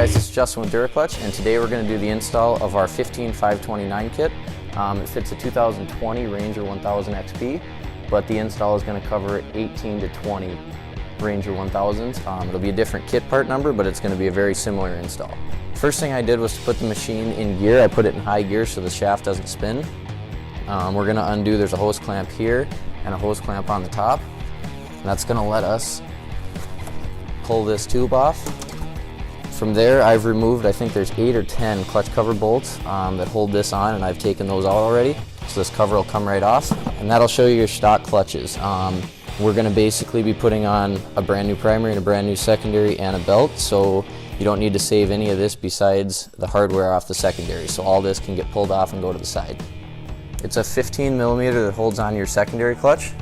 guys, this is Justin with Duraclutch, and today we're going to do the install of our 15529 kit. It fits a 2020 Ranger 1000 XP, but the install is going to cover 18 to 20 Ranger 1000s. It'll be a different kit part number, but it's going to be a very similar install. First thing I did was to put the machine in gear. I put it in high gear so the shaft doesn't spin. We're going to undo, there's a hose clamp here and a hose clamp on the top. And that's going to let us pull this tube off. From there, I've removed, I think there's 8 or 10 clutch cover bolts that hold this on, and I've taken those out already. So this cover will come right off, and that'll show you your stock clutches. We're going to basically be putting on a brand new primary and a brand new secondary and a belt, so you don't need to save any of this besides the hardware off the secondary. So all this can get pulled off and go to the side. It's a 15mm that holds on your secondary clutch.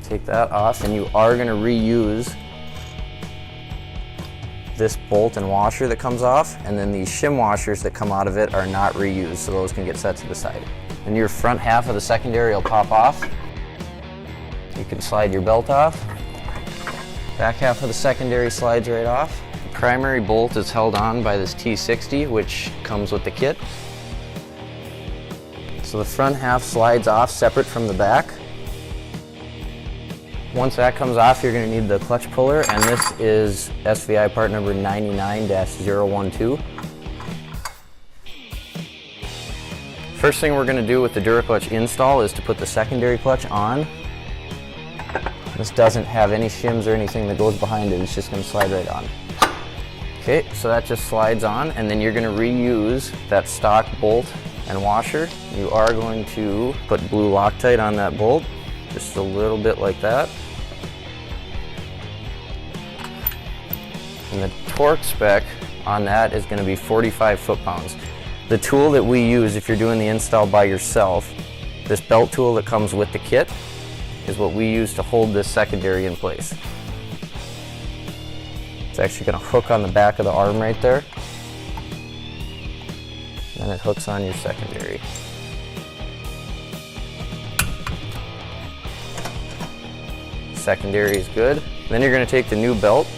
Take that off, and you are going to reuse this bolt and washer that comes off, and then these shim washers that come out of it are not reused, so those can get set to the side. And your front half of the secondary will pop off. You can slide your belt off. Back half of the secondary slides right off. The primary bolt is held on by this T60, which comes with the kit. So the front half slides off separate from the back. Once that comes off, you're going to need the clutch puller, and this is SVI part number 99-012. First thing we're going to do with the Duraclutch install is to put the secondary clutch on. This doesn't have any shims or anything that goes behind it, it's just going to slide right on. Okay, so that just slides on, and then you're going to reuse that stock bolt and washer. You are going to put blue Loctite on that bolt, just a little bit like that. And the torque spec on that is going to be 45 foot-pounds. The tool that we use if you're doing the install by yourself, this belt tool that comes with the kit, is what we use to hold this secondary in place. It's actually going to hook on the back of the arm right there. And it hooks on your secondary. Secondary is good. Then you're going to take the new belt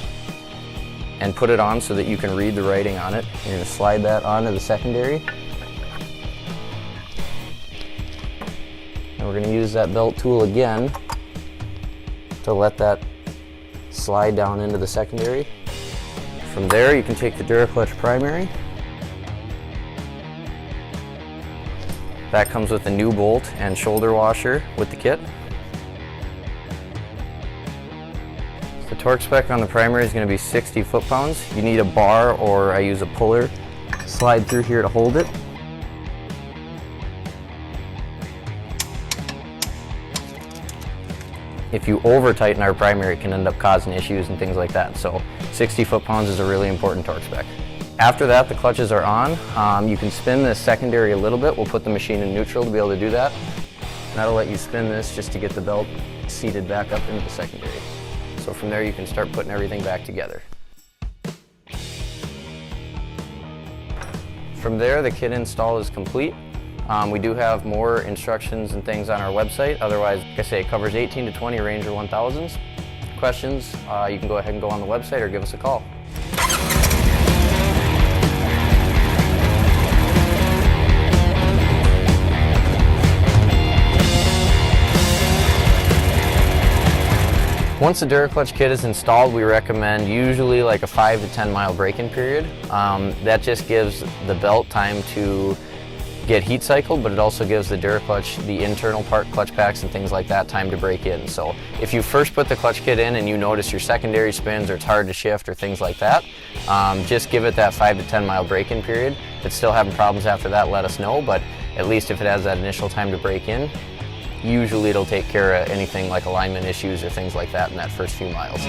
and put it on so that you can read the writing on it. You're going to slide that onto the secondary. And we're going to use that belt tool again to let that slide down into the secondary. From there, you can take the Duraclutch primary. That comes with a new bolt and shoulder washer with the kit. The torque spec on the primary is going to be 60 foot-pounds. You need a bar, or I use a puller. Slide through here to hold it. If you over-tighten our primary, it can end up causing issues and things like that. So 60 foot-pounds is a really important torque spec. After that, the clutches are on. You can spin this secondary a little bit. We'll put the machine in neutral to be able to do that. And that'll let you spin this just to get the belt seated back up into the secondary. So from there, you can start putting everything back together. From there, the kit install is complete. We do have more instructions and things on our website. Otherwise, like I say, it covers 18 to 20 Ranger 1000s. Questions, you can go ahead and go on the website or give us a call. Once the Duraclutch kit is installed, we recommend usually like a 5 to 10 mile break-in period. That just gives the belt time to get heat cycled, but it also gives the Duraclutch, the internal part, clutch packs and things like that, time to break in. So if you first put the clutch kit in and you notice your secondary spins or it's hard to shift or things like that, just give it that 5 to 10 mile break-in period. If it's still having problems after that, let us know, but at least if it has that initial time to break in, usually it'll take care of anything like alignment issues or things like that in that first few miles.